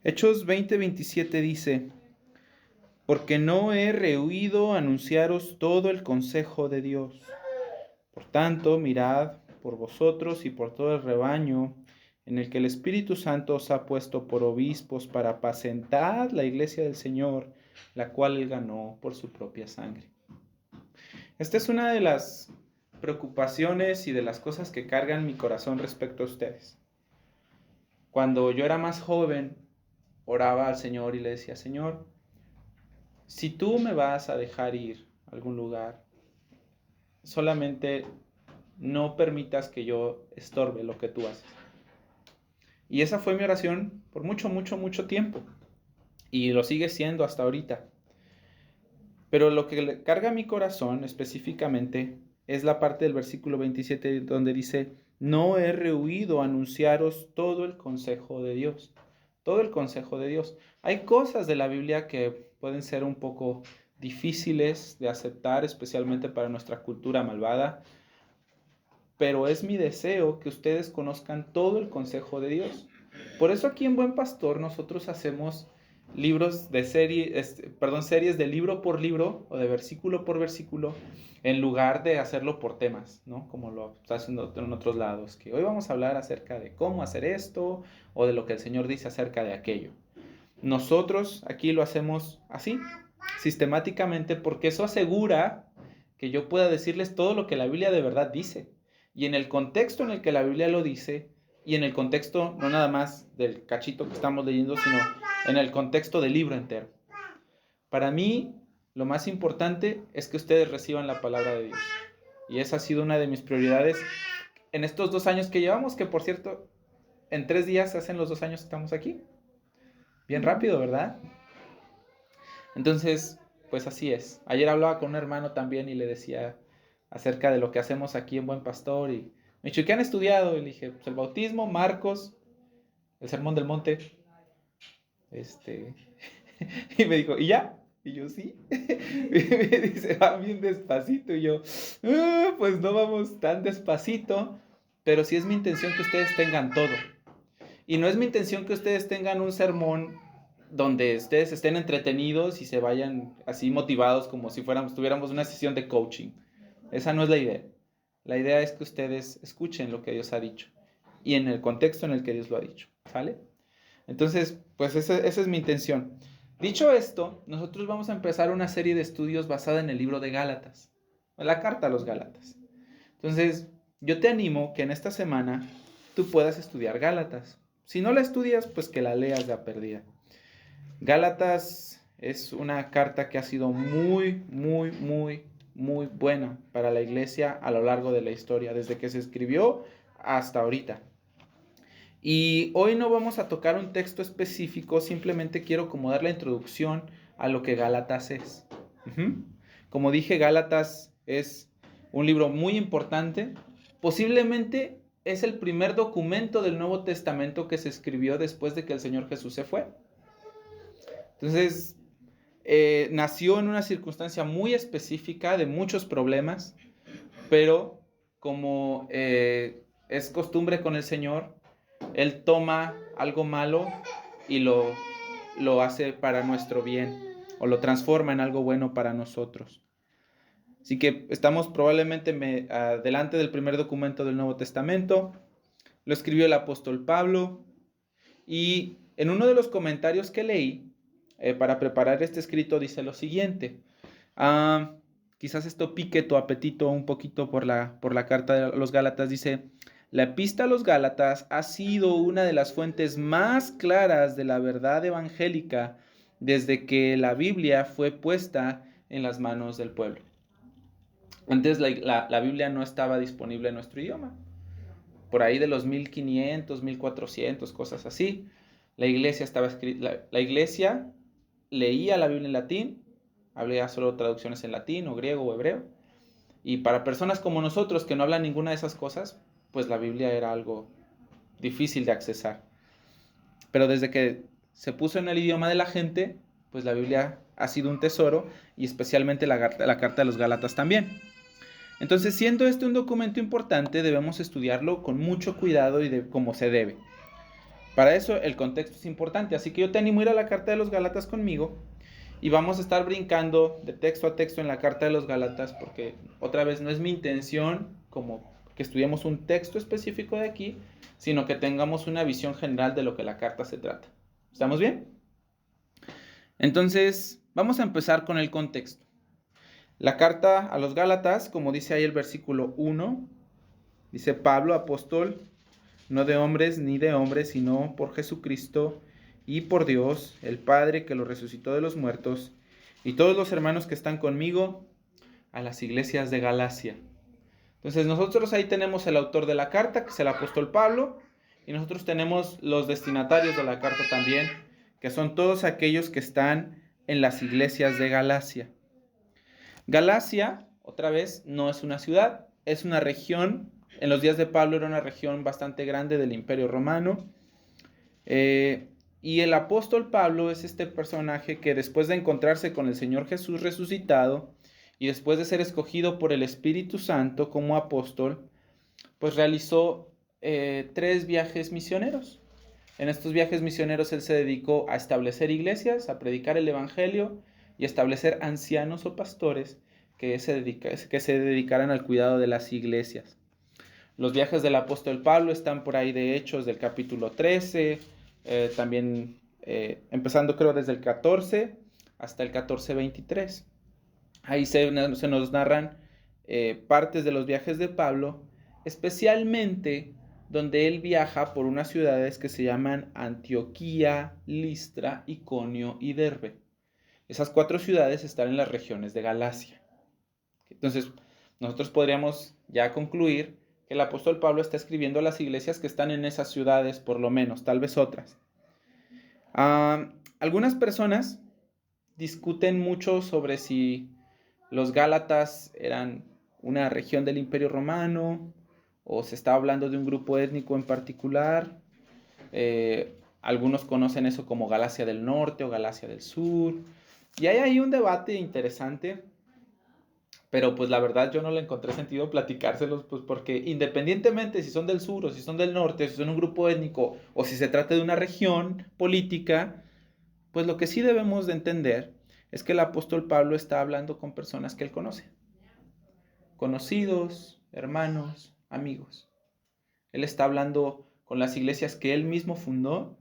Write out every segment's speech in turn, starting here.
Hechos 20:27 dice: porque no he rehuido anunciaros todo el consejo de Dios. Por tanto, mirad por vosotros y por todo el rebaño en el que el Espíritu Santo os ha puesto por obispos para apacentar la iglesia del Señor, la cual él ganó por su propia sangre. Esta es una de las preocupaciones y de las cosas que cargan mi corazón respecto a ustedes. Cuando yo era más joven, oraba al Señor y le decía: Señor, si tú me vas a dejar ir a algún lugar, solamente no permitas que yo estorbe lo que tú haces. Y esa fue mi oración por mucho tiempo. Y lo sigue siendo hasta ahorita. Pero lo que le carga mi corazón específicamente es la parte del versículo 27 donde dice: no he rehuido anunciaros todo el consejo de Dios. Todo el consejo de Dios. Hay cosas de la Biblia que pueden ser un poco difíciles de aceptar, especialmente para nuestra cultura malvada. Pero es mi deseo que ustedes conozcan todo el consejo de Dios. Por eso aquí en Buen Pastor nosotros hacemos libros de series de libro por libro o de versículo por versículo, en lugar de hacerlo por temas, ¿no? Como lo está haciendo en otros lados, que hoy vamos a hablar acerca de cómo hacer esto o de lo que el Señor dice acerca de aquello. Nosotros aquí lo hacemos así, sistemáticamente, porque eso asegura que yo pueda decirles todo lo que la Biblia de verdad dice. Y en el contexto en el que la Biblia lo dice, y en el contexto no nada más del cachito que estamos leyendo, sino en el contexto del libro entero. Para mí, lo más importante es que ustedes reciban la palabra de Dios. Y esa ha sido una de mis prioridades en estos 2 años que llevamos, que por cierto, en 3 días hacen los 2 años que estamos aquí. Bien rápido, ¿verdad? Entonces, pues así es. Ayer hablaba con un hermano también y le decía acerca de lo que hacemos aquí en Buen Pastor y me dijo: ¿qué han estudiado? Y le dije: pues el bautismo, Marcos, el sermón del monte. Y me dijo: ¿y ya? Y yo: sí. Y me dice: va bien despacito. Y yo: pues no vamos tan despacito, pero sí es mi intención que ustedes tengan todo. Y no es mi intención que ustedes tengan un sermón donde ustedes estén entretenidos y se vayan así motivados como si tuviéramos una sesión de coaching. Esa no es la idea. La idea es que ustedes escuchen lo que Dios ha dicho y en el contexto en el que Dios lo ha dicho. ¿Sale? Entonces, pues esa es mi intención. Dicho esto, nosotros vamos a empezar una serie de estudios basada en el libro de Gálatas, la carta a los Gálatas. Entonces, yo te animo que en esta semana tú puedas estudiar Gálatas. Si no la estudias, pues que la leas de a perdida. Gálatas es una carta que ha sido muy buena para la iglesia a lo largo de la historia, desde que se escribió hasta ahorita. Y hoy no vamos a tocar un texto específico, simplemente quiero como dar la introducción a lo que Gálatas es. Como dije, Gálatas es un libro muy importante. Posiblemente es el primer documento del Nuevo Testamento que se escribió después de que el Señor Jesús se fue. Entonces, nació en una circunstancia muy específica de muchos problemas, pero como es costumbre con el Señor, Él toma algo malo y lo hace para nuestro bien, o lo transforma en algo bueno para nosotros. Así que estamos probablemente delante del primer documento del Nuevo Testamento. Lo escribió el apóstol Pablo, y en uno de los comentarios que leí para preparar este escrito dice lo siguiente. Quizás esto pique tu apetito un poquito por la carta de los Gálatas. Dice: la epístola a los Gálatas ha sido una de las fuentes más claras de la verdad evangélica desde que la Biblia fue puesta en las manos del pueblo. Antes la Biblia no estaba disponible en nuestro idioma. Por ahí de los 1500, 1400, cosas así. La iglesia estaba escrita. La iglesia leía la Biblia en latín, había solo traducciones en latín o griego o hebreo. Y para personas como nosotros que no hablan ninguna de esas cosas, pues la Biblia era algo difícil de accesar. Pero desde que se puso en el idioma de la gente, pues la Biblia ha sido un tesoro, y especialmente la carta de los Gálatas también. Entonces, siendo este un documento importante, debemos estudiarlo con mucho cuidado y como se debe. Para eso el contexto es importante, así que yo te animo a ir a la carta de los Gálatas conmigo y vamos a estar brincando de texto a texto en la carta de los Gálatas, porque otra vez no es mi intención como que estudiemos un texto específico de aquí, sino que tengamos una visión general de lo que la carta se trata. ¿Estamos bien? Entonces, vamos a empezar con el contexto. La carta a los Gálatas, como dice ahí el versículo 1, dice Pablo, apóstol, no de hombres ni de hombres, sino por Jesucristo y por Dios, el Padre que lo resucitó de los muertos, y todos los hermanos que están conmigo, a las iglesias de Galacia. Entonces nosotros ahí tenemos el autor de la carta, que es el apóstol Pablo, y nosotros tenemos los destinatarios de la carta también, que son todos aquellos que están en las iglesias de Galacia. Galacia, otra vez, no es una ciudad, es una región. En los días de Pablo era una región bastante grande del Imperio Romano. Y el apóstol Pablo es este personaje que después de encontrarse con el Señor Jesús resucitado y después de ser escogido por el Espíritu Santo como apóstol, pues realizó 3 viajes misioneros. En estos viajes misioneros él se dedicó a establecer iglesias, a predicar el evangelio y a establecer ancianos o pastores que se dedicaran al cuidado de las iglesias. Los viajes del apóstol Pablo están por ahí de Hechos del capítulo 13, también empezando creo desde el 14 hasta el 14:23. Ahí se nos narran partes de los viajes de Pablo, especialmente donde él viaja por unas ciudades que se llaman Antioquía, Listra, Iconio y Derbe. Esas 4 ciudades están en las regiones de Galacia. Entonces, nosotros podríamos ya concluir que el apóstol Pablo está escribiendo a las iglesias que están en esas ciudades, por lo menos, tal vez otras. Algunas personas discuten mucho sobre si los Gálatas eran una región del Imperio Romano o se está hablando de un grupo étnico en particular. Algunos conocen eso como Galacia del Norte o Galacia del Sur. Y hay ahí un debate interesante, pero pues la verdad yo no le encontré sentido platicárselos, pues porque independientemente si son del sur o si son del norte, si son un grupo étnico o si se trata de una región política, pues lo que sí debemos de entender es que el apóstol Pablo está hablando con personas que él conoce. Conocidos, hermanos, amigos. Él está hablando con las iglesias que él mismo fundó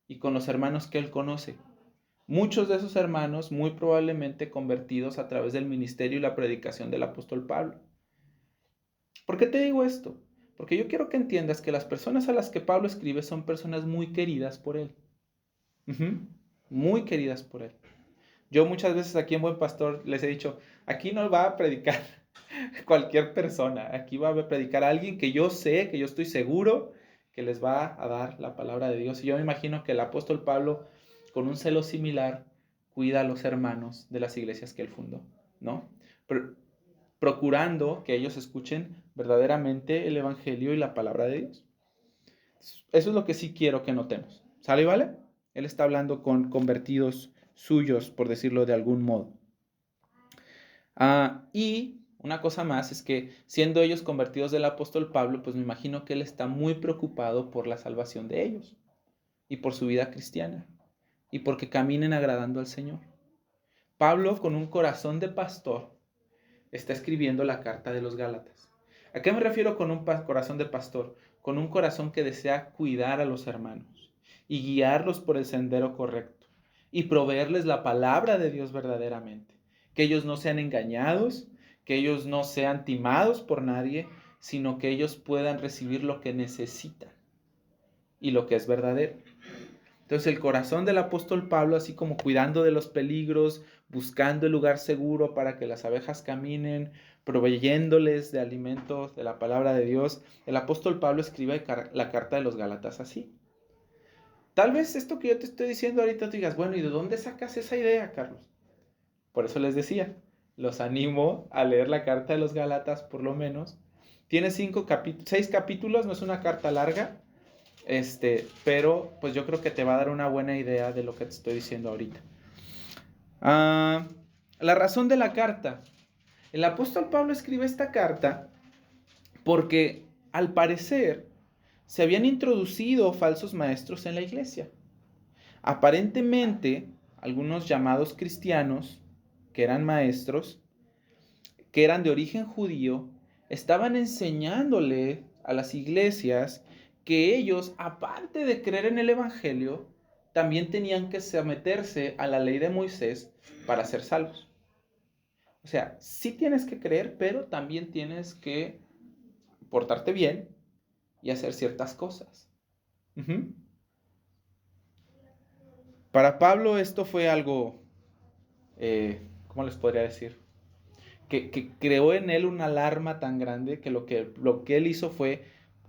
y con los hermanos que él conoce. Muchos de esos hermanos muy probablemente convertidos a través del ministerio y la predicación del apóstol Pablo. ¿Por qué te digo esto? Porque yo quiero que entiendas que las personas a las que Pablo escribe son personas muy queridas por él. Muy queridas por él. Yo muchas veces aquí en Buen Pastor les he dicho, aquí no va a predicar cualquier persona, aquí va a predicar a alguien que yo sé, que yo estoy seguro que les va a dar la palabra de Dios. Y yo me imagino que el apóstol Pablo, con un celo similar, cuida a los hermanos de las iglesias que él fundó, ¿no? Procurando que ellos escuchen verdaderamente el evangelio y la palabra de Dios. Eso es lo que sí quiero que notemos. ¿Sale y vale? Él está hablando con convertidos suyos, por decirlo de algún modo. Y una cosa más es que siendo ellos convertidos del apóstol Pablo, pues me imagino que él está muy preocupado por la salvación de ellos y por su vida cristiana y porque caminen agradando al Señor. Pablo, con un corazón de pastor, está escribiendo la carta de los Gálatas. ¿A qué me refiero con un corazón de pastor? Con un corazón que desea cuidar a los hermanos y guiarlos por el sendero correcto y proveerles la palabra de Dios verdaderamente. Que ellos no sean engañados, que ellos no sean timados por nadie, sino que ellos puedan recibir lo que necesitan y lo que es verdadero. Entonces el corazón del apóstol Pablo, así como cuidando de los peligros, buscando el lugar seguro para que las abejas caminen, proveyéndoles de alimentos de la palabra de Dios, el apóstol Pablo escribe la carta de los Gálatas así. Tal vez esto que yo te estoy diciendo ahorita te digas, bueno, ¿y de dónde sacas esa idea, Carlos? Por eso les decía, los animo a leer la carta de los Gálatas por lo menos. Tiene 6 capítulos, no es una carta larga. Pero pues yo creo que te va a dar una buena idea de lo que te estoy diciendo ahorita. La razón de la carta. El apóstol Pablo escribe esta carta porque al parecer se habían introducido falsos maestros en la iglesia. Aparentemente, algunos llamados cristianos, que eran maestros, que eran de origen judío, estaban enseñándole a las iglesias que ellos, aparte de creer en el Evangelio, también tenían que someterse a la ley de Moisés para ser salvos. O sea, sí tienes que creer, pero también tienes que portarte bien y hacer ciertas cosas. Uh-huh. Para Pablo esto fue algo, ¿cómo les podría decir? Que creó en él una alarma tan grande que lo que él hizo fue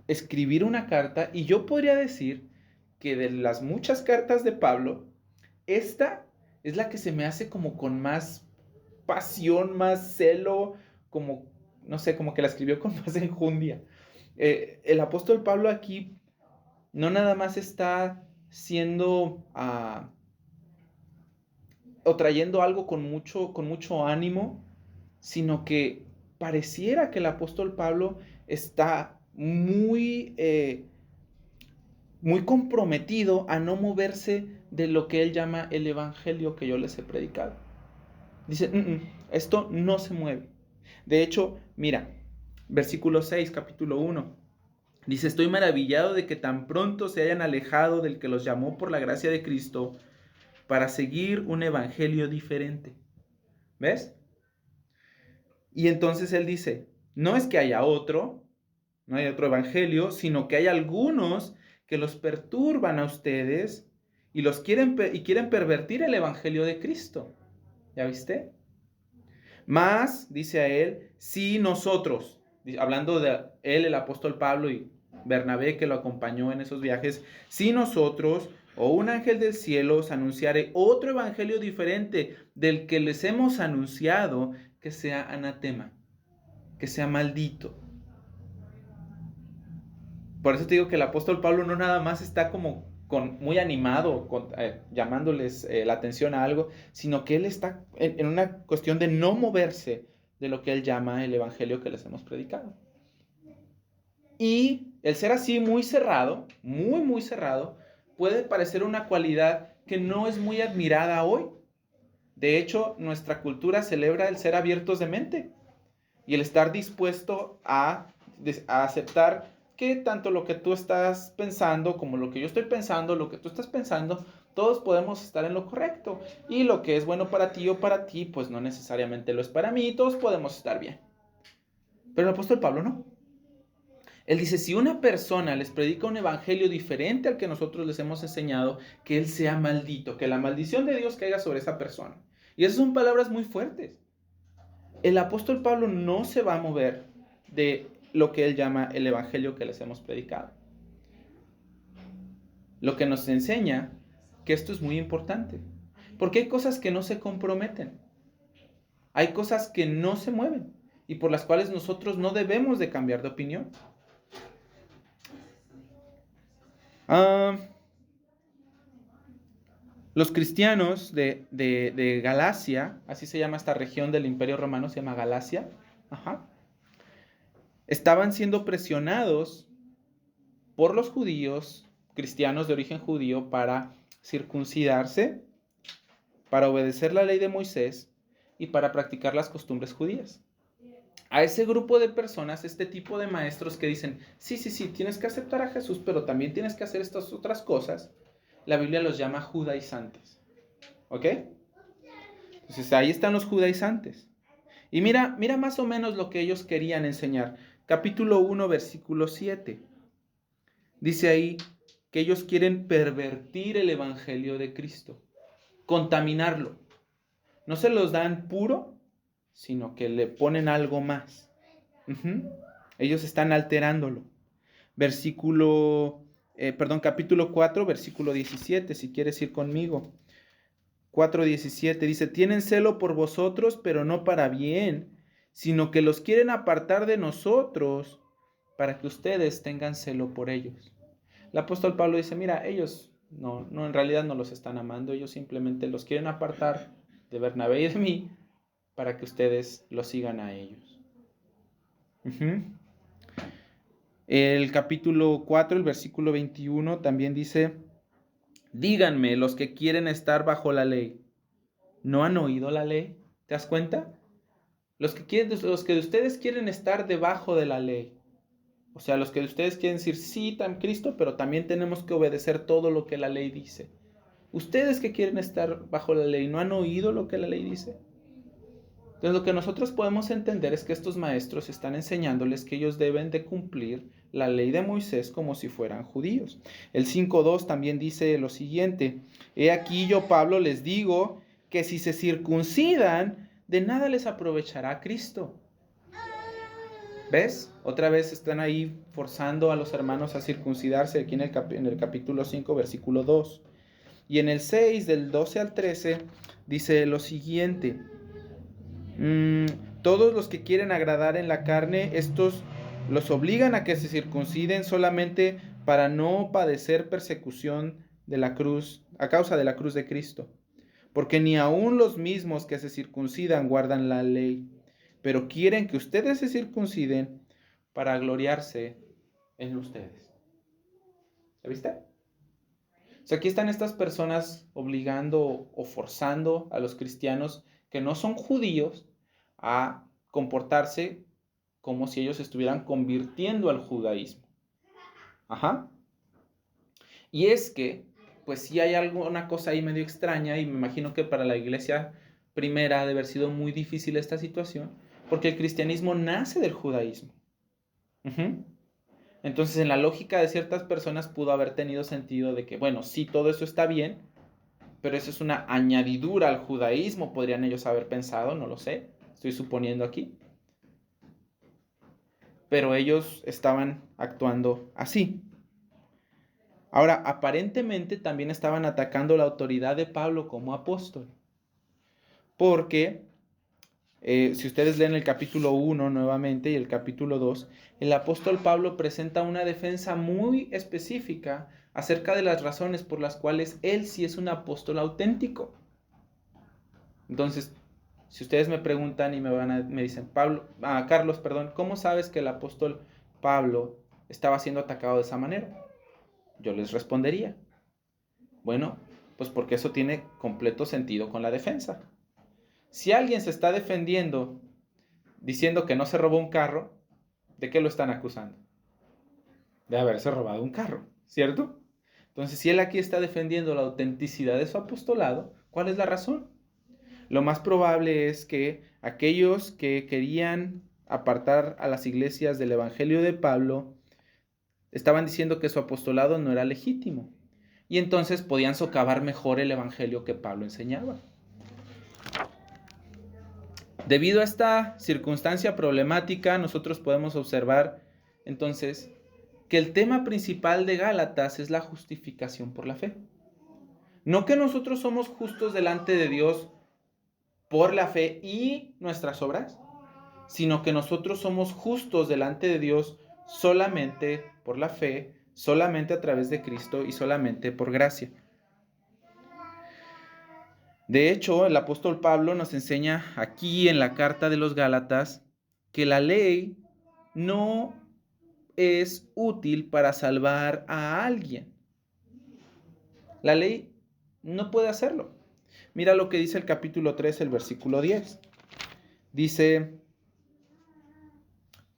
escribir una carta, y yo podría decir que de las muchas cartas de Pablo, esta es la que se me hace como con más pasión, más celo, como, no sé, como que la escribió con más enjundia. El apóstol Pablo aquí no nada más está siendo o trayendo algo con mucho ánimo, sino que pareciera que el apóstol Pablo está muy comprometido a no moverse de lo que él llama el evangelio que yo les he predicado. Dice, esto no se mueve. De hecho, mira, versículo 6, capítulo 1. Dice, estoy maravillado de que tan pronto se hayan alejado del que los llamó por la gracia de Cristo para seguir un evangelio diferente. ¿Ves? Y entonces él dice, no es que haya otro, no hay otro evangelio, sino que hay algunos que los perturban a ustedes y quieren pervertir el evangelio de Cristo. ¿Ya viste? Más, dice a él, si nosotros, hablando de él, el apóstol Pablo y Bernabé que lo acompañó en esos viajes, si nosotros o un ángel del cielo os anunciare otro evangelio diferente del que les hemos anunciado, que sea anatema, que sea maldito. Por eso te digo que el apóstol Pablo no nada más está como muy animado, llamándoles la atención a algo, sino que él está en una cuestión de no moverse de lo que él llama el evangelio que les hemos predicado. Y el ser así muy cerrado, muy cerrado, puede parecer una cualidad que no es muy admirada hoy. De hecho, nuestra cultura celebra el ser abiertos de mente y el estar dispuesto a aceptar que tanto lo que tú estás pensando como lo que yo estoy pensando, lo que tú estás pensando, todos podemos estar en lo correcto. Y lo que es bueno para ti o para ti, pues no necesariamente lo es para mí, todos podemos estar bien. Pero el apóstol Pablo no. Él dice, si una persona les predica un evangelio diferente al que nosotros les hemos enseñado, que él sea maldito, que la maldición de Dios caiga sobre esa persona. Y esas son palabras muy fuertes. El apóstol Pablo no se va a mover de lo que él llama el evangelio que les hemos predicado. Lo que nos enseña que esto es muy importante, porque hay cosas que no se comprometen, hay cosas que no se mueven y por las cuales nosotros no debemos de cambiar de opinión. Los cristianos de Galacia, así se llama esta región del Imperio Romano, se llama Galacia, estaban siendo presionados por los judíos, cristianos de origen judío, para circuncidarse, para obedecer la ley de Moisés y para practicar las costumbres judías. A ese grupo de personas, este tipo de maestros que dicen, sí, tienes que aceptar a Jesús, pero también tienes que hacer estas otras cosas, la Biblia los llama judaizantes. ¿Ok? Entonces ahí están los judaizantes. Y mira más o menos lo que ellos querían enseñar. Capítulo 1, versículo 7. Dice ahí que ellos quieren pervertir el evangelio de Cristo, contaminarlo. No se los dan puro, sino que le ponen algo más. Ellos están alterándolo. Capítulo 4, versículo 17, si quieres ir conmigo. 4:17 dice, tienen celo por vosotros, pero no para bien, sino que los quieren apartar de nosotros para que ustedes tengan celo por ellos. El apóstol Pablo dice, mira, ellos no, en realidad no los están amando, ellos simplemente los quieren apartar de Bernabé y de mí para que ustedes los sigan a ellos. El capítulo 4, el versículo 21 también dice: díganme los que quieren estar bajo la ley, ¿no han oído la ley? ¿Te das cuenta? Los que de ustedes quieren estar debajo de la ley. O sea, los que de ustedes quieren decir sí, Cristo, pero también tenemos que obedecer todo lo que la ley dice. Ustedes que quieren estar bajo la ley, ¿no han oído lo que la ley dice? Entonces, lo que nosotros podemos entender es que estos maestros están enseñándoles que ellos deben de cumplir la ley de Moisés como si fueran judíos. El 5.2 también dice lo siguiente: he aquí yo, Pablo, les digo que si se circuncidan, de nada les aprovechará Cristo. ¿Ves? Otra vez están ahí forzando a los hermanos a circuncidarse aquí en el capítulo 5, versículo 2. Y en el 6, del 12 al 13, dice lo siguiente: todos los que quieren agradar en la carne, estos los obligan a que se circunciden solamente para no padecer persecución de la cruz, a causa de la cruz de Cristo. Porque ni aun los mismos que se circuncidan guardan la ley, pero quieren que ustedes se circunciden para gloriarse en ustedes. ¿Ya viste? O sea, aquí están estas personas obligando o forzando a los cristianos que no son judíos a comportarse como si ellos estuvieran convirtiendo al judaísmo. Ajá. Y es que, pues sí hay alguna cosa ahí medio extraña, y me imagino que para la iglesia primera ha de haber sido muy difícil esta situación, porque el cristianismo nace del judaísmo. Uh-huh. Entonces, en la lógica de ciertas personas pudo haber tenido sentido de que, bueno, sí, todo eso está bien, pero eso es una añadidura al judaísmo, podrían ellos haber pensado, no lo sé, estoy suponiendo aquí. Pero ellos estaban actuando así. Ahora, aparentemente también estaban atacando la autoridad de Pablo como apóstol. Porque, si ustedes leen el capítulo 1 nuevamente y el capítulo 2, el apóstol Pablo presenta una defensa muy específica acerca de las razones por las cuales él sí es un apóstol auténtico. Entonces, si ustedes me preguntan y me dicen, Carlos, ¿cómo sabes que el apóstol Pablo estaba siendo atacado de esa manera? Yo les respondería, bueno, pues porque eso tiene completo sentido con la defensa. Si alguien se está defendiendo diciendo que no se robó un carro, ¿de qué lo están acusando? De haberse robado un carro, ¿cierto? Entonces, si él aquí está defendiendo la autenticidad de su apostolado, ¿cuál es la razón? Lo más probable es que aquellos que querían apartar a las iglesias del evangelio de Pablo estaban diciendo que su apostolado no era legítimo, y entonces podían socavar mejor el evangelio que Pablo enseñaba. Debido a esta circunstancia problemática, nosotros podemos observar entonces que el tema principal de Gálatas es la justificación por la fe. No que nosotros somos justos delante de Dios por la fe y nuestras obras, sino que nosotros somos justos delante de Dios solamente por la fe, solamente a través de Cristo y solamente por gracia. De hecho, el apóstol Pablo nos enseña aquí en la carta de los Gálatas que la ley no es útil para salvar a alguien. La ley no puede hacerlo. Mira lo que dice el capítulo 3, el versículo 10. Dice: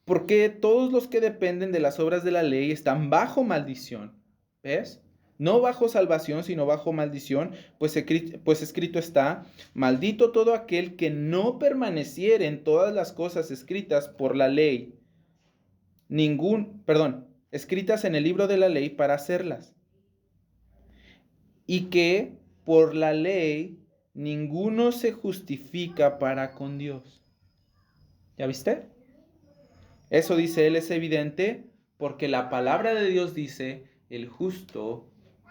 porque todos los que dependen de las obras de la ley están bajo maldición. ¿Ves? No bajo salvación, sino bajo maldición, pues escrito está: maldito todo aquel que no permaneciere en todas las cosas escritas por la ley. Escritas en el libro de la ley para hacerlas. Y que por la ley ninguno se justifica para con Dios. ¿Ya viste? Eso, dice él, es evidente porque la palabra de Dios dice: el justo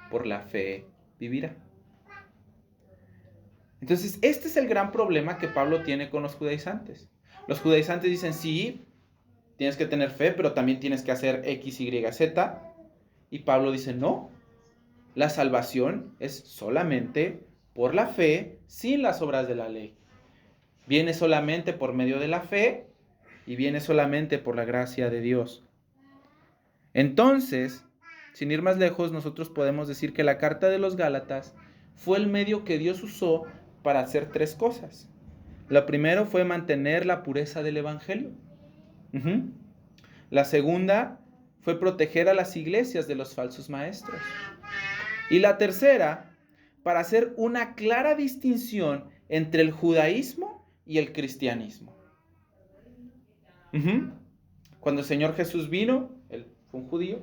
por la fe vivirá. Entonces, este es el gran problema que Pablo tiene con los judaizantes. Los judaizantes dicen: sí, tienes que tener fe, pero también tienes que hacer X, Y, Z. Y Pablo dice: no, la salvación es solamente por la fe, sin las obras de la ley. Viene solamente por medio de la fe y viene solamente por la gracia de Dios. Entonces, sin ir más lejos, nosotros podemos decir que la carta de los Gálatas fue el medio que Dios usó para hacer tres cosas. Lo primero fue mantener la pureza del Evangelio. La segunda fue proteger a las iglesias de los falsos maestros. Y la tercera, para hacer una clara distinción entre el judaísmo y el cristianismo. Cuando el Señor Jesús vino, Él fue un judío,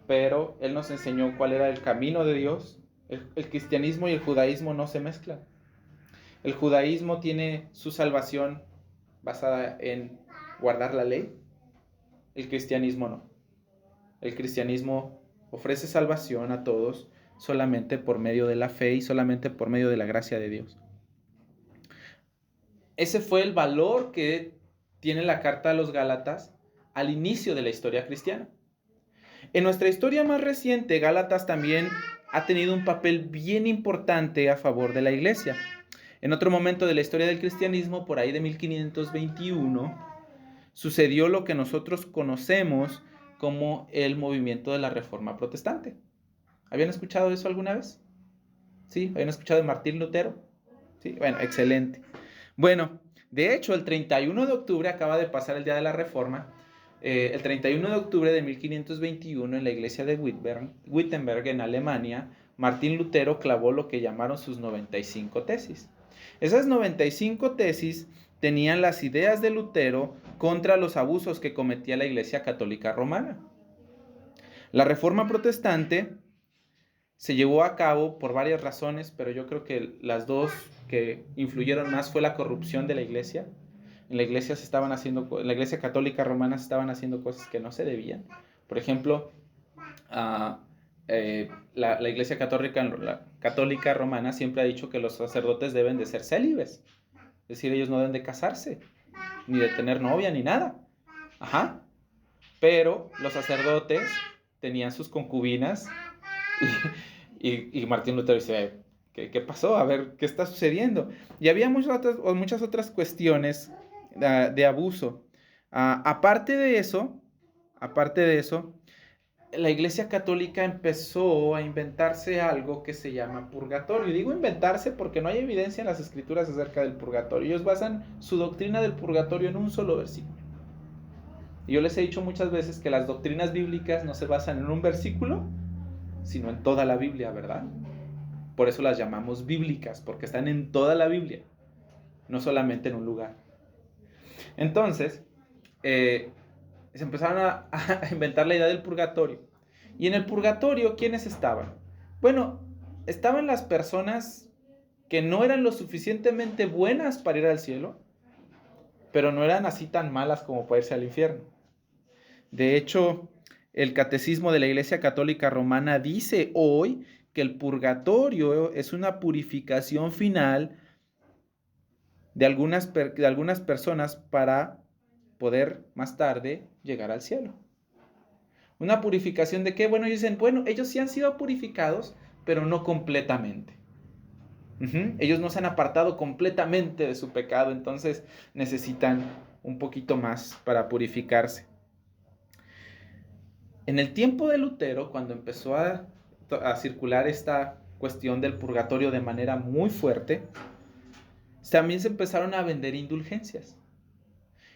pero Él nos enseñó cuál era el camino de Dios. El cristianismo y el judaísmo no se mezclan. El judaísmo tiene su salvación basada en guardar la ley. El cristianismo no. El cristianismo ofrece salvación a todos solamente por medio de la fe y solamente por medio de la gracia de Dios. Ese fue el valor que tiene la carta a los Gálatas al inicio de la historia cristiana. En nuestra historia más reciente, Gálatas también ha tenido un papel bien importante a favor de la iglesia. En otro momento de la historia del cristianismo, por ahí de 1521, sucedió lo que nosotros conocemos como el movimiento de la Reforma Protestante. ¿Habían escuchado eso alguna vez? ¿Sí? ¿Habían escuchado de Martín Lutero? Sí, bueno, excelente. Bueno, de hecho, el 31 de octubre acaba de pasar el Día de la Reforma. El 31 de octubre de 1521, en la iglesia de Wittenberg, en Alemania, Martín Lutero clavó lo que llamaron sus 95 tesis. Esas 95 tesis tenían las ideas de Lutero contra los abusos que cometía la Iglesia Católica Romana. La Reforma Protestante se llevó a cabo por varias razones, pero yo creo que las dos que influyeron más fue la corrupción de la Iglesia. En la Iglesia en la Iglesia Católica Romana se estaban haciendo cosas que no se debían. Por ejemplo, la Iglesia Católica Romana siempre ha dicho que los sacerdotes deben de ser célibes. Es decir, ellos no deben de casarse, ni de tener novia, ni nada. Pero los sacerdotes tenían sus concubinas y Martín Lutero dice, ¿qué pasó? A ver, ¿qué está sucediendo? Y había muchas otras cuestiones de abuso. Aparte de eso, la Iglesia Católica empezó a inventarse algo que se llama purgatorio. Y digo inventarse porque no hay evidencia en las Escrituras acerca del purgatorio. Ellos basan su doctrina del purgatorio en un solo versículo. Y yo les he dicho muchas veces que las doctrinas bíblicas no se basan en un versículo, sino en toda la Biblia, ¿verdad? Por eso las llamamos bíblicas, porque están en toda la Biblia, no solamente en un lugar. Entonces, se empezaron a inventar la idea del purgatorio. Y en el purgatorio, ¿quiénes estaban? Bueno, estaban las personas que no eran lo suficientemente buenas para ir al cielo, pero no eran así tan malas como para irse al infierno. De hecho, el Catecismo de la Iglesia Católica Romana dice hoy que el purgatorio es una purificación final de algunas personas para poder más tarde llegar al cielo. ¿Una purificación de qué? Bueno, ellos dicen, ellos sí han sido purificados, pero no completamente. Ellos no se han apartado completamente de su pecado, entonces necesitan un poquito más para purificarse. En el tiempo de Lutero, cuando empezó a circular esta cuestión del purgatorio de manera muy fuerte, también se empezaron a vender indulgencias.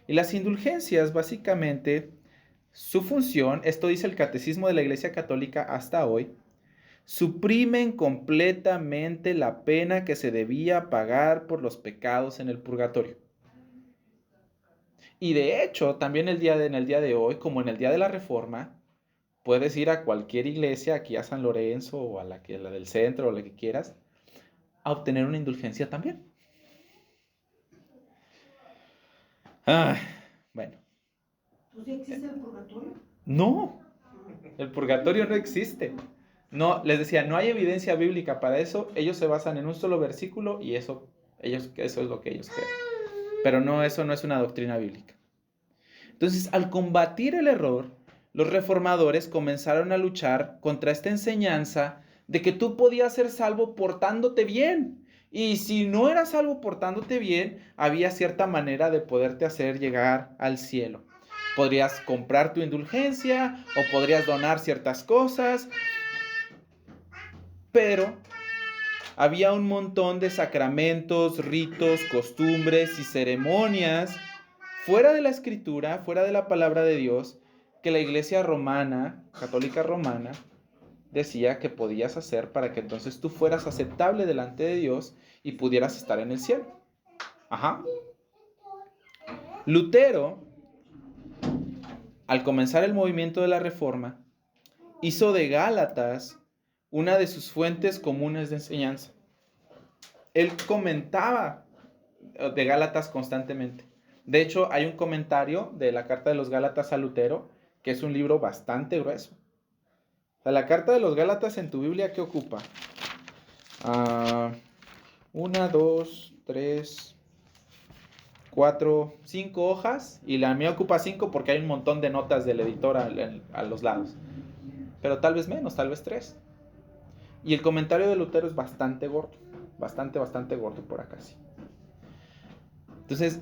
Y las indulgencias, básicamente, su función, esto dice el Catecismo de la Iglesia Católica hasta hoy, suprimen completamente la pena que se debía pagar por los pecados en el purgatorio. Y de hecho, también en el día de hoy, como en el día de la Reforma, puedes ir a cualquier iglesia, aquí a San Lorenzo o a la del centro o la que quieras, a obtener una indulgencia también. Bueno. ¿Sí existe el purgatorio? No, el purgatorio no existe. No, les decía, no hay evidencia bíblica para eso. Ellos se basan en un solo versículo y eso es lo que ellos creen. Pero no, eso no es una doctrina bíblica. Entonces, al combatir el error, los reformadores comenzaron a luchar contra esta enseñanza de que tú podías ser salvo portándote bien. Y si no eras salvo portándote bien, había cierta manera de poderte hacer llegar al cielo. Podrías comprar tu indulgencia o podrías donar ciertas cosas, pero había un montón de sacramentos, ritos, costumbres y ceremonias fuera de la Escritura, fuera de la palabra de Dios, que la Iglesia romana, católica romana, decía que podías hacer para que entonces tú fueras aceptable delante de Dios y pudieras estar en el cielo. Ajá. Lutero, al comenzar el movimiento de la Reforma, hizo de Gálatas una de sus fuentes comunes de enseñanza. Él comentaba de Gálatas constantemente. De hecho, hay un comentario de la carta de los Gálatas a Lutero, que es un libro bastante grueso. O sea, la carta de los Gálatas en tu Biblia, ¿qué ocupa? 1, 2, 3, 4, 5 hojas. Y la mía ocupa 5 porque hay un montón de notas del editor a los lados. Pero tal vez menos, tal vez 3. Y el comentario de Lutero es bastante gordo. Bastante gordo por acá, sí. Entonces,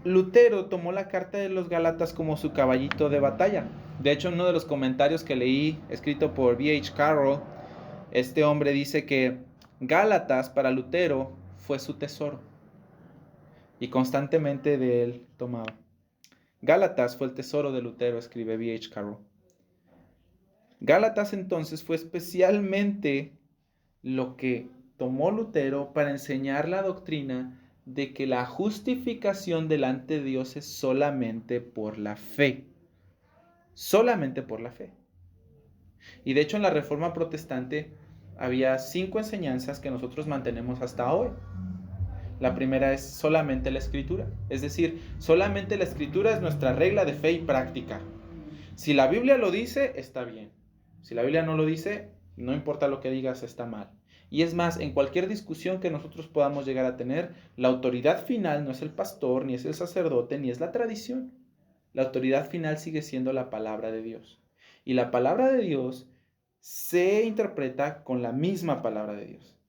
Lutero tomó la carta de los Gálatas como su caballito de batalla. De hecho, en uno de los comentarios que leí, escrito por B.H. Carroll, este hombre dice que Gálatas para Lutero fue su tesoro. Y constantemente de él tomaba. Gálatas fue el tesoro de Lutero, escribe B.H. Carroll. Gálatas entonces fue especialmente lo que tomó Lutero para enseñar la doctrina de que la justificación delante de Dios es solamente por la fe. Solamente por la fe. Y de hecho en la Reforma Protestante había 5 enseñanzas que nosotros mantenemos hasta hoy. La primera es solamente la Escritura. Es decir, solamente la Escritura es nuestra regla de fe y práctica. Si la Biblia lo dice, está bien. Si la Biblia no lo dice, no importa lo que digas, está mal. Y es más, en cualquier discusión que nosotros podamos llegar a tener, la autoridad final no es el pastor, ni es el sacerdote, ni es la tradición. La autoridad final sigue siendo la palabra de Dios. Y la palabra de Dios se interpreta con la misma palabra de Dios.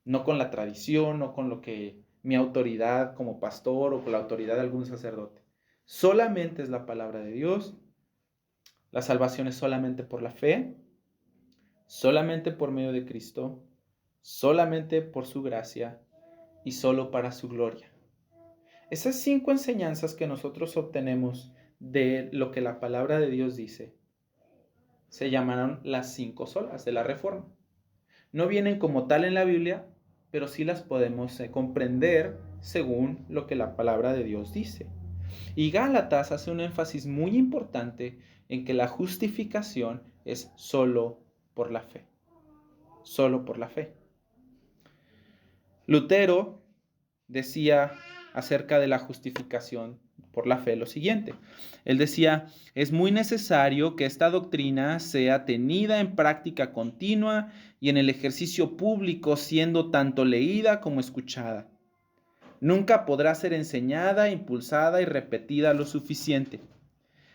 No con la tradición, no con lo que mi autoridad como pastor o con la autoridad de algún sacerdote. Solamente es la palabra de Dios. La salvación es solamente por la fe, solamente por medio de Cristo, solamente por su gracia y solo para su gloria. Esas 5 enseñanzas que nosotros obtenemos de lo que la palabra de Dios dice se llamaron las 5 solas de la Reforma. No vienen como tal en la Biblia, pero sí las podemos comprender según lo que la palabra de Dios dice. Y Gálatas hace un énfasis muy importante en que la justificación es solo por la fe. Solo por la fe. Lutero decía acerca de la justificación por la fe lo siguiente. Él decía, es muy necesario que esta doctrina sea tenida en práctica continua y en el ejercicio público, siendo tanto leída como escuchada. Nunca podrá ser enseñada, impulsada y repetida lo suficiente.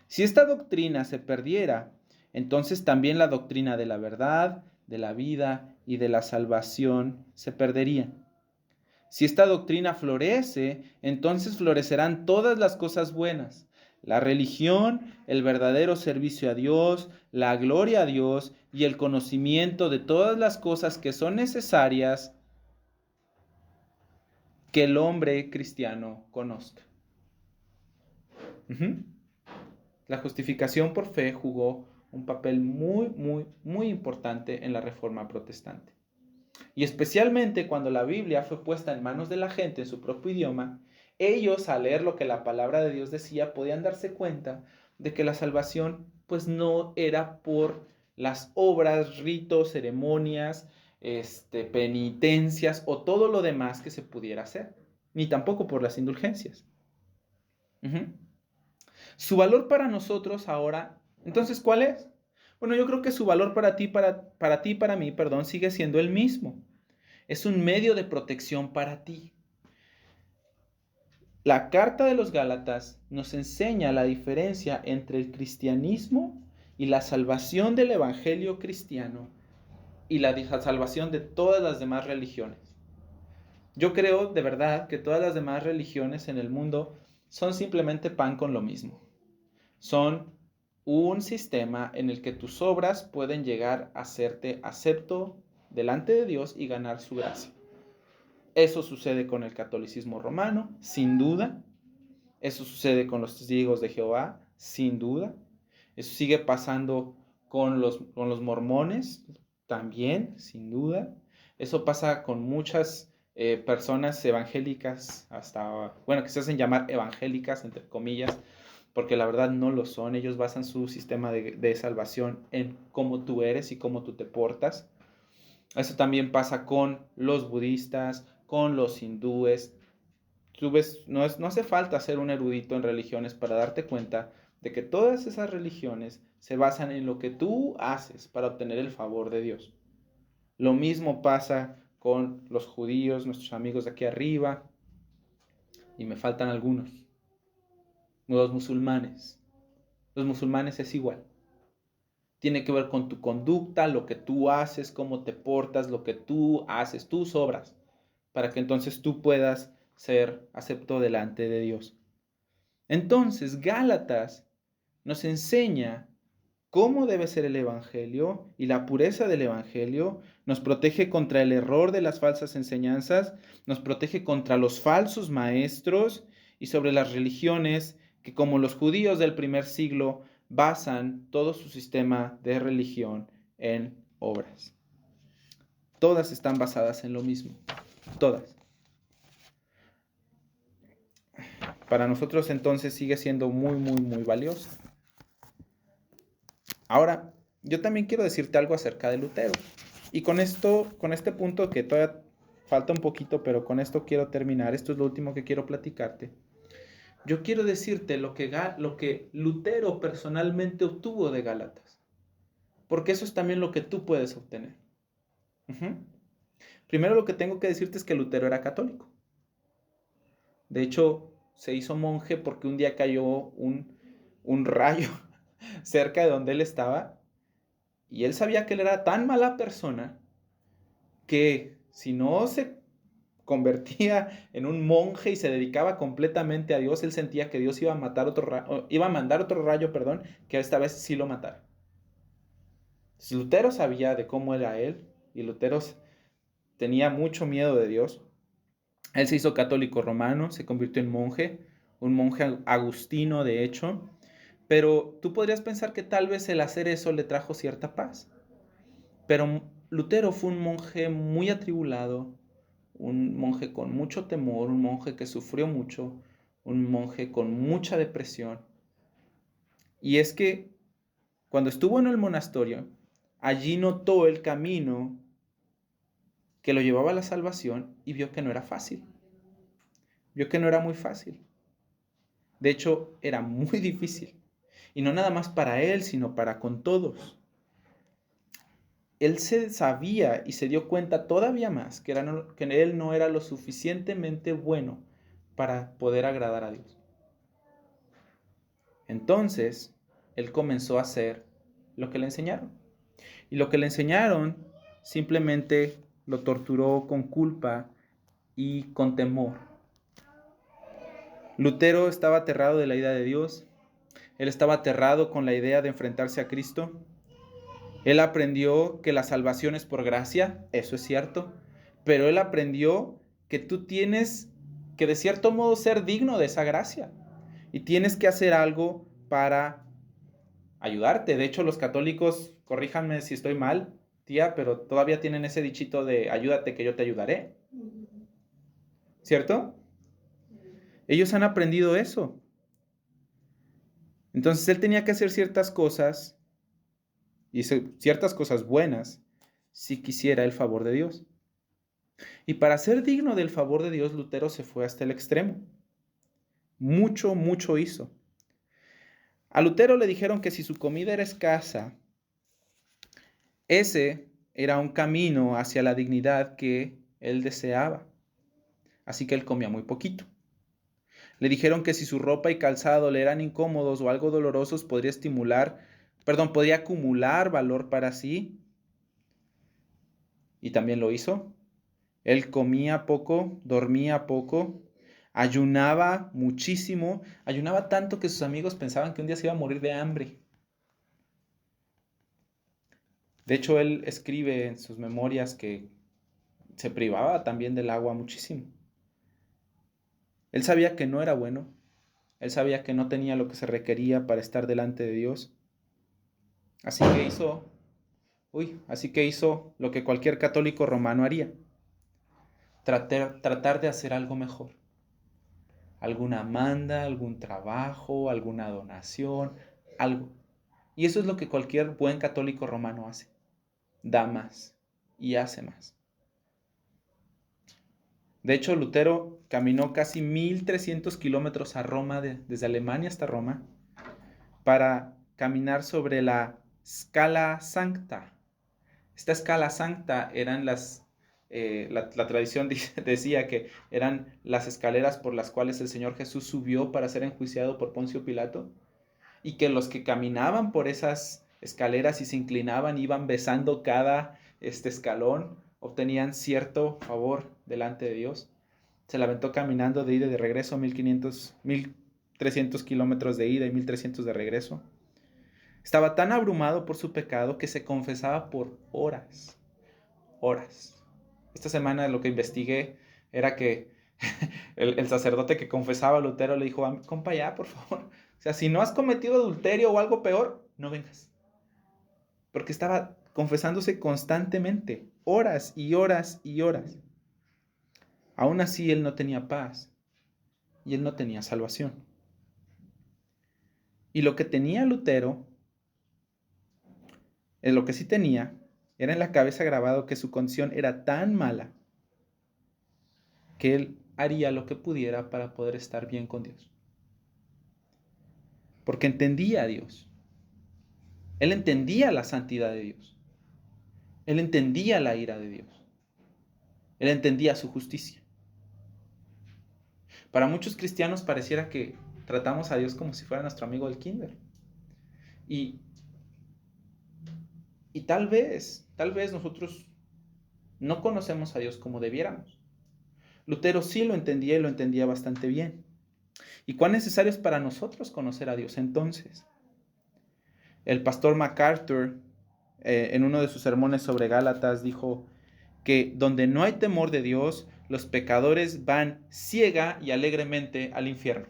Si esta doctrina se perdiera, entonces también la doctrina de la verdad, de la vida y de la salvación se perdería. Si esta doctrina florece, entonces florecerán todas las cosas buenas. La religión, el verdadero servicio a Dios, la gloria a Dios y el conocimiento de todas las cosas que son necesarias que el hombre cristiano conozca. La justificación por fe jugó un papel muy importante en la Reforma Protestante. Y especialmente cuando la Biblia fue puesta en manos de la gente en su propio idioma, ellos al leer lo que la palabra de Dios decía podían darse cuenta de que la salvación pues no era por las obras, ritos, ceremonias, penitencias o todo lo demás que se pudiera hacer, ni tampoco por las indulgencias. Su valor para nosotros ahora, entonces, ¿cuál es? Bueno, yo creo que su valor para ti, para mí, sigue siendo el mismo. Es un medio de protección para ti. La carta de los Gálatas nos enseña la diferencia entre el cristianismo y la salvación del evangelio cristiano y la salvación de todas las demás religiones. Yo creo de verdad que todas las demás religiones en el mundo son simplemente pan con lo mismo. Son un sistema en el que tus obras pueden llegar a hacerte acepto delante de Dios y ganar su gracia. Eso sucede con el catolicismo romano, sin duda. Eso sucede con los testigos de Jehová, sin duda. Eso sigue pasando con los mormones, también, sin duda. Eso pasa con muchas personas evangélicas, que se hacen llamar evangélicas, entre comillas, porque la verdad no lo son. Ellos basan su sistema de salvación en cómo tú eres y cómo tú te portas. Eso también pasa con los budistas, con los hindúes. Tú ves, no hace falta ser un erudito en religiones para darte cuenta de que todas esas religiones se basan en lo que tú haces para obtener el favor de Dios. Lo mismo pasa con los judíos, nuestros amigos de aquí arriba, y me faltan algunos. Los musulmanes. Los musulmanes es igual. Tiene que ver con tu conducta, lo que tú haces, cómo te portas, lo que tú haces, tus obras, para que entonces tú puedas ser acepto delante de Dios. Entonces, Gálatas nos enseña cómo debe ser el Evangelio y la pureza del Evangelio, nos protege contra el error de las falsas enseñanzas, nos protege contra los falsos maestros y sobre las religiones que, como los judíos del primer siglo, basan todo su sistema de religión en obras. Todas están basadas en lo mismo, todas. Para nosotros entonces sigue siendo muy, muy, muy valiosa. Ahora, yo también quiero decirte algo acerca de Lutero. Y con este punto que todavía falta un poquito, pero con esto quiero terminar. Esto es lo último que quiero platicarte. Yo quiero decirte lo que Lutero personalmente obtuvo de Gálatas. Porque eso es también lo que tú puedes obtener. Primero lo que tengo que decirte es que Lutero era católico. De hecho, se hizo monje porque un día cayó un rayo cerca de donde él estaba. Y él sabía que él era tan mala persona que si no se convertía en un monje y se dedicaba completamente a Dios, él sentía que Dios iba a mandar otro rayo, que esta vez sí lo matara. Lutero sabía de cómo era él y Lutero tenía mucho miedo de Dios. Él se hizo católico romano, se convirtió en monje, un monje agustino de hecho, pero tú podrías pensar que tal vez el hacer eso le trajo cierta paz. Pero Lutero fue un monje muy atribulado, un monje con mucho temor, un monje que sufrió mucho, un monje con mucha depresión. Y es que cuando estuvo en el monasterio, allí notó el camino que lo llevaba a la salvación y vio que no era fácil. Vio que no era muy fácil. De hecho, era muy difícil. Y no nada más para él, sino para con todos. Él se sabía y se dio cuenta todavía más que él no era lo suficientemente bueno para poder agradar a Dios. Entonces, él comenzó a hacer lo que le enseñaron. Y lo que le enseñaron simplemente lo torturó con culpa y con temor. Lutero estaba aterrado de la idea de Dios. Él estaba aterrado con la idea de enfrentarse a Cristo. Él aprendió que la salvación es por gracia, eso es cierto, pero él aprendió que tú tienes que de cierto modo ser digno de esa gracia y tienes que hacer algo para ayudarte. De hecho, los católicos, corríjanme si estoy mal, tía, pero todavía tienen ese dichito de ayúdate que yo te ayudaré, ¿cierto? Ellos han aprendido eso. Entonces él tenía que hacer ciertas cosas y ciertas cosas buenas si quisiera el favor de Dios. Y para ser digno del favor de Dios, Lutero se fue hasta el extremo. Mucho, mucho hizo. A Lutero le dijeron que si su comida era escasa, ese era un camino hacia la dignidad que él deseaba. Así que él comía muy poquito. Le dijeron que si su ropa y calzado le eran incómodos o algo dolorosos, podría acumular valor para sí. Y también lo hizo. Él comía poco, dormía poco, ayunaba muchísimo, ayunaba tanto que sus amigos pensaban que un día se iba a morir de hambre. De hecho, él escribe en sus memorias que se privaba también del agua muchísimo. Él sabía que no era bueno, él sabía que no tenía lo que se requería para estar delante de Dios. Así que hizo lo que cualquier católico romano haría. Tratar de hacer algo mejor. Alguna manda, algún trabajo, alguna donación, algo. Y eso es lo que cualquier buen católico romano hace. Da más y hace más. De hecho, Lutero caminó casi 1300 kilómetros a Roma, desde Alemania hasta Roma, para caminar sobre la Scala Sancta. Esta Scala Sancta eran la tradición decía que eran las escaleras por las cuales el Señor Jesús subió para ser enjuiciado por Poncio Pilato, y que los que caminaban por esas escaleras y se inclinaban, iban besando cada escalón, obtenían cierto favor delante de Dios. Se la aventó caminando de ida y de regreso, 1300 kilómetros de ida y 1300 de regreso. Estaba tan abrumado por su pecado que se confesaba por horas. Esta semana lo que investigué era que el sacerdote que confesaba a Lutero le dijo: compa, ya, por favor. O sea, si no has cometido adulterio o algo peor, no vengas. Porque estaba confesándose constantemente, horas y horas y horas. Aún así, él no tenía paz y él no tenía salvación. Y lo que tenía Lutero, lo que sí tenía, era en la cabeza grabado que su condición era tan mala que él haría lo que pudiera para poder estar bien con Dios. Porque entendía a Dios. Él entendía la santidad de Dios. Él entendía la ira de Dios. Él entendía su justicia. Para muchos cristianos pareciera que tratamos a Dios como si fuera nuestro amigo del kinder. Y tal vez nosotros no conocemos a Dios como debiéramos. Lutero sí lo entendía y lo entendía bastante bien. ¿Y cuán necesario es para nosotros conocer a Dios entonces? El pastor MacArthur, en uno de sus sermones sobre Gálatas, dijo que donde no hay temor de Dios, los pecadores van ciega y alegremente al infierno.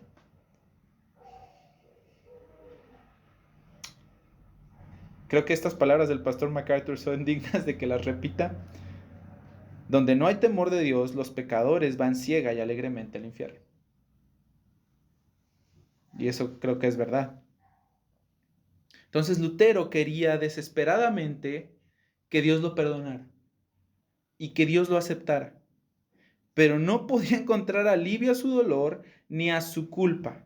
Creo que estas palabras del pastor MacArthur son dignas de que las repita. Donde no hay temor de Dios, los pecadores van ciega y alegremente al infierno. Y eso creo que es verdad. Entonces Lutero quería desesperadamente que Dios lo perdonara y que Dios lo aceptara, pero no podía encontrar alivio a su dolor ni a su culpa.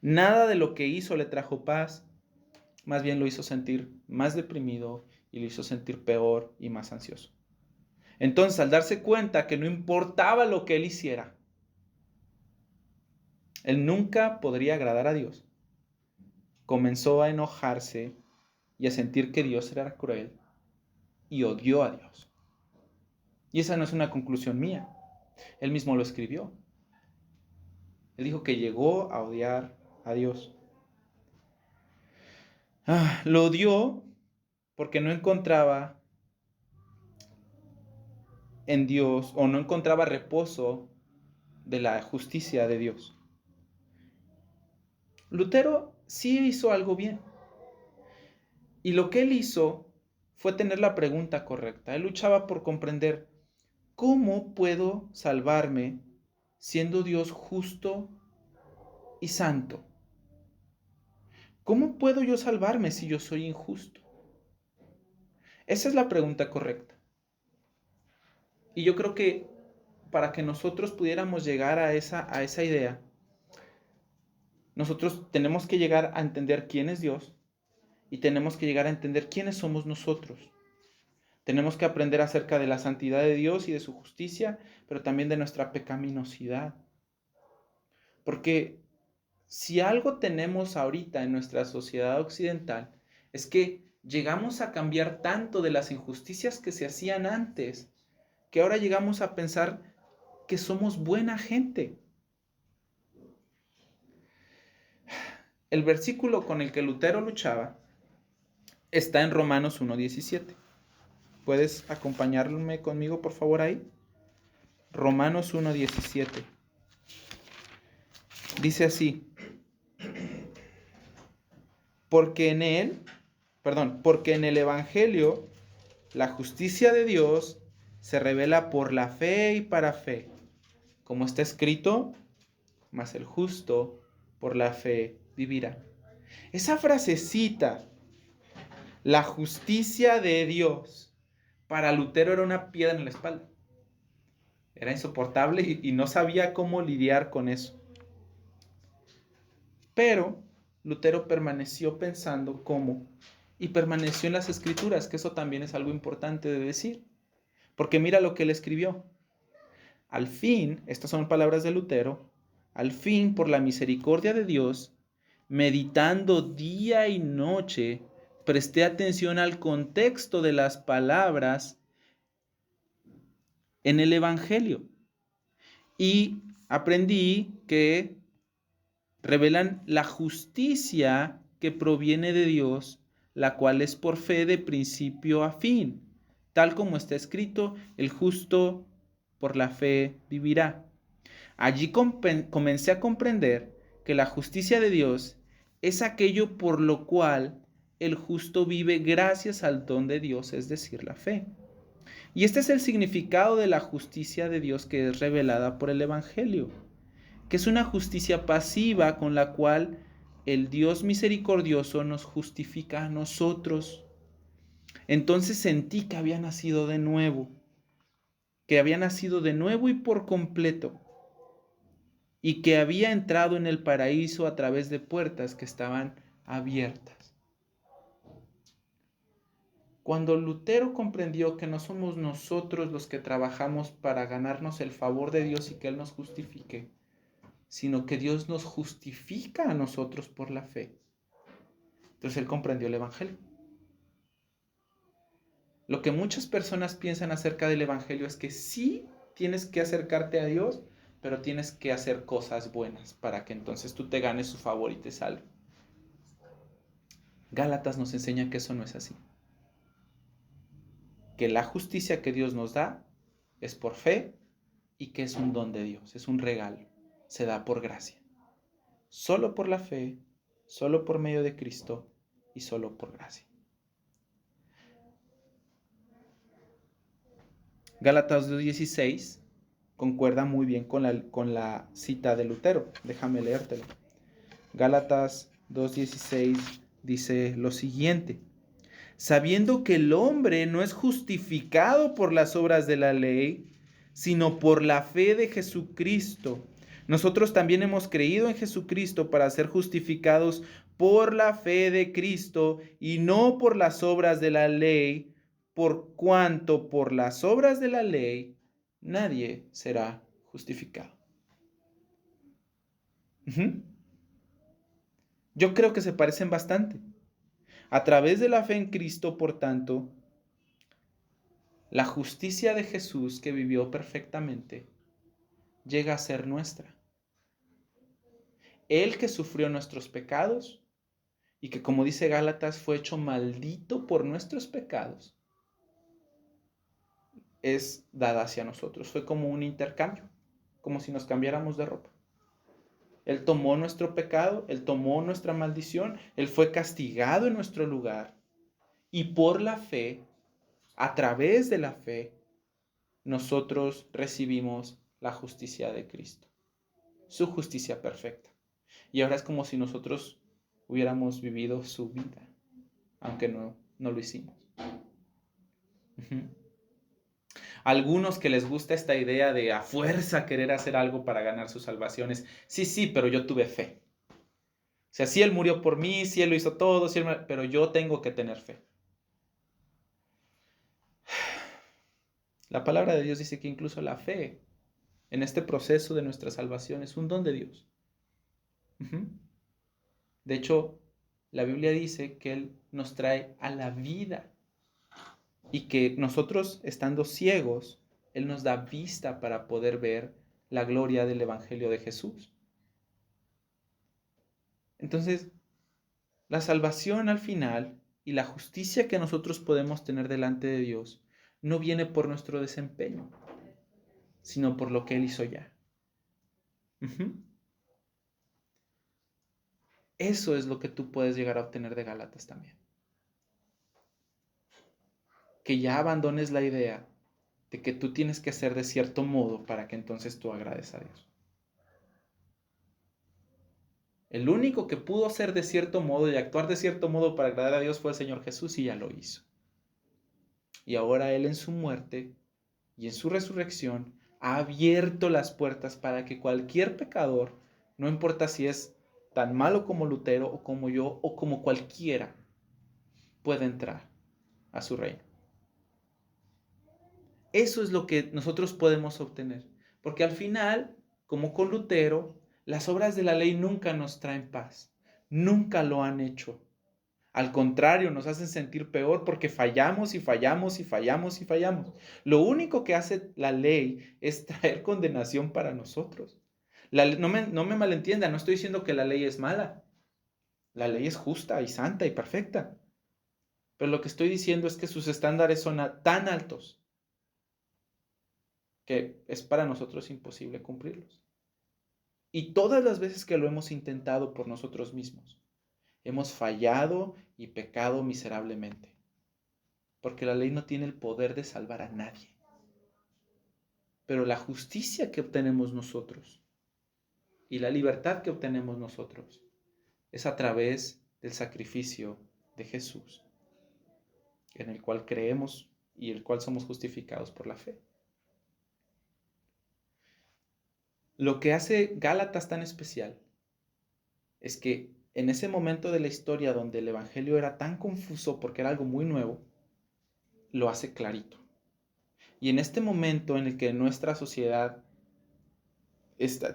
Nada de lo que hizo le trajo paz, más bien lo hizo sentir más deprimido y lo hizo sentir peor y más ansioso. Entonces, al darse cuenta que no importaba lo que él hiciera, él nunca podría agradar a Dios, comenzó a enojarse y a sentir que Dios era cruel y odió a Dios. Y esa no es una conclusión mía. Él mismo lo escribió. Él dijo que llegó a odiar a Dios. Lo odió porque no encontraba en Dios, o no encontraba reposo de la justicia de Dios. Lutero sí hizo algo bien. Y lo que él hizo fue tener la pregunta correcta. Él luchaba por comprender: ¿cómo puedo salvarme siendo Dios justo y santo? ¿Cómo puedo yo salvarme si yo soy injusto? Esa es la pregunta correcta. Y yo creo que para que nosotros pudiéramos llegar a esa idea, nosotros tenemos que llegar a entender quién es Dios y tenemos que llegar a entender quiénes somos nosotros. Tenemos que aprender acerca de la santidad de Dios y de su justicia, pero también de nuestra pecaminosidad. Porque si algo tenemos ahorita en nuestra sociedad occidental, es que llegamos a cambiar tanto de las injusticias que se hacían antes, que ahora llegamos a pensar que somos buena gente. El versículo con el que Lutero luchaba está en Romanos 1:17. ¿Puedes acompañarme conmigo, por favor, ahí? Romanos 1:17. Dice así: porque en el Evangelio la justicia de Dios se revela por la fe y para fe, como está escrito, mas el justo por la fe vivirá. Esa frasecita, la justicia de Dios, para Lutero era una piedra en la espalda. Era insoportable y no sabía cómo lidiar con eso. Pero Lutero permaneció pensando cómo y permaneció en las Escrituras, que eso también es algo importante de decir. Porque mira lo que él escribió. Al fin, estas son palabras de Lutero, al fin, por la misericordia de Dios, meditando día y noche, presté atención al contexto de las palabras en el Evangelio y aprendí que revelan la justicia que proviene de Dios, la cual es por fe de principio a fin, tal como está escrito, el justo por la fe vivirá. Allí comencé a comprender que la justicia de Dios es aquello por lo cual el justo vive gracias al don de Dios, es decir, la fe. Y este es el significado de la justicia de Dios que es revelada por el Evangelio, que es una justicia pasiva con la cual el Dios misericordioso nos justifica a nosotros. Entonces sentí que había nacido de nuevo, y por completo, y que había entrado en el paraíso a través de puertas que estaban abiertas. Cuando Lutero comprendió que no somos nosotros los que trabajamos para ganarnos el favor de Dios y que Él nos justifique, sino que Dios nos justifica a nosotros por la fe, entonces él comprendió el Evangelio. Lo que muchas personas piensan acerca del Evangelio es que sí tienes que acercarte a Dios, pero tienes que hacer cosas buenas para que entonces tú te ganes su favor y te salve. Gálatas nos enseña que eso no es así. Que la justicia que Dios nos da es por fe y que es un don de Dios, es un regalo, se da por gracia. Solo por la fe, solo por medio de Cristo y solo por gracia. Gálatas 2:16 concuerda muy bien con la cita de Lutero. Déjame leértelo. Gálatas 2:16 dice lo siguiente: sabiendo que el hombre no es justificado por las obras de la ley, sino por la fe de Jesucristo. Nosotros también hemos creído en Jesucristo para ser justificados por la fe de Cristo y no por las obras de la ley, por cuanto por las obras de la ley nadie será justificado. Yo creo que se parecen bastante. A través de la fe en Cristo, por tanto, la justicia de Jesús que vivió perfectamente llega a ser nuestra. Él que sufrió nuestros pecados y que, como dice Gálatas, fue hecho maldito por nuestros pecados, es dada hacia nosotros. Fue como un intercambio, como si nos cambiáramos de ropa. Él tomó nuestro pecado, Él tomó nuestra maldición, Él fue castigado en nuestro lugar y por la fe, a través de la fe, nosotros recibimos la justicia de Cristo, su justicia perfecta. Y ahora es como si nosotros hubiéramos vivido su vida, aunque no lo hicimos. Algunos que les gusta esta idea de a fuerza querer hacer algo para ganar sus salvaciones. Sí, pero yo tuve fe. O sea, sí Él murió por mí, sí Él lo hizo todo, pero yo tengo que tener fe. La palabra de Dios dice que incluso la fe en este proceso de nuestra salvación es un don de Dios. De hecho, la Biblia dice que Él nos trae a la vida y que nosotros, estando ciegos, Él nos da vista para poder ver la gloria del Evangelio de Jesús. Entonces, La salvación al final y la justicia que nosotros podemos tener delante de Dios no viene por nuestro desempeño, sino por lo que Él hizo ya. Eso es lo que tú puedes llegar a obtener de Gálatas también. Que ya abandones la idea de que tú tienes que hacer de cierto modo para que entonces tú agrades a Dios. El único que pudo hacer de cierto modo y actuar de cierto modo para agradar a Dios fue el Señor Jesús y ya lo hizo. Y ahora Él en su muerte y en su resurrección ha abierto las puertas para que cualquier pecador, no importa si es tan malo como Lutero o como yo o como cualquiera, pueda entrar a su reino. Eso es lo que nosotros podemos obtener. Porque al final, como con Lutero, las obras de la ley nunca nos traen paz. Nunca lo han hecho. Al contrario, nos hacen sentir peor porque fallamos y fallamos y fallamos y fallamos. Lo único que hace la ley es traer condenación para nosotros. No me malentiendan, no estoy diciendo que la ley es mala. La ley es justa y santa y perfecta. Pero lo que estoy diciendo es que sus estándares son tan altos que es para nosotros imposible cumplirlos. Y todas las veces que lo hemos intentado por nosotros mismos, hemos fallado y pecado miserablemente. Porque la ley no tiene el poder de salvar a nadie. Pero la justicia que obtenemos nosotros y la libertad que obtenemos nosotros es a través del sacrificio de Jesús, en el cual creemos y el cual somos justificados por la fe. Lo que hace Gálatas tan especial es que en ese momento de la historia donde el evangelio era tan confuso porque era algo muy nuevo, lo hace clarito. Y en este momento en el que nuestra sociedad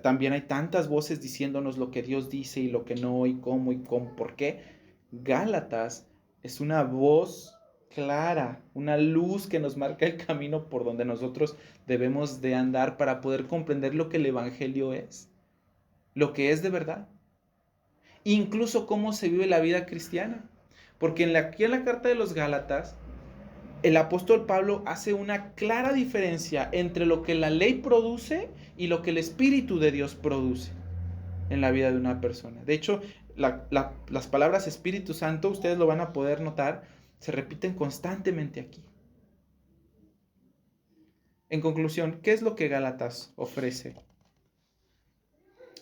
también hay tantas voces diciéndonos lo que Dios dice y lo que no, y cómo, por qué, Gálatas es una voz clara, una luz que nos marca el camino por donde nosotros debemos de andar para poder comprender lo que el evangelio es, lo que es de verdad. Incluso cómo se vive la vida cristiana. Porque aquí en la carta de los Gálatas, el apóstol Pablo hace una clara diferencia entre lo que la ley produce y lo que el Espíritu de Dios produce en la vida de una persona. De hecho, las palabras Espíritu Santo, ustedes lo van a poder notar, se repiten constantemente aquí. En conclusión, ¿qué es lo que Gálatas ofrece?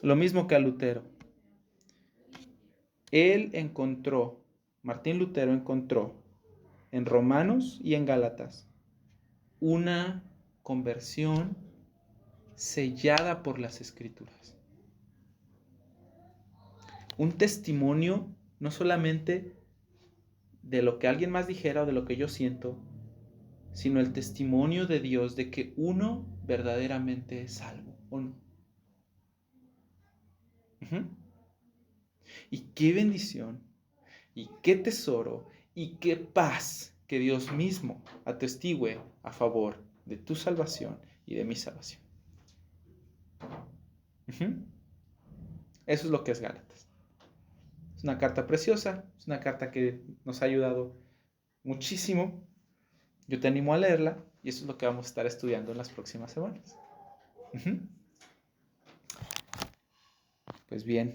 Lo mismo que a Lutero. Martín Lutero encontró en Romanos y en Gálatas una conversión sellada por las Escrituras. Un testimonio no solamente de lo que alguien más dijera o de lo que yo siento, sino el testimonio de Dios de que uno verdaderamente es salvo, ¿o no? Y qué bendición, y qué tesoro, y qué paz que Dios mismo atestigüe a favor de tu salvación y de mi salvación. Eso es lo que es Gálatas. Es una carta preciosa, es una carta que nos ha ayudado muchísimo. Yo te animo a leerla y eso es lo que vamos a estar estudiando en las próximas semanas. Pues bien.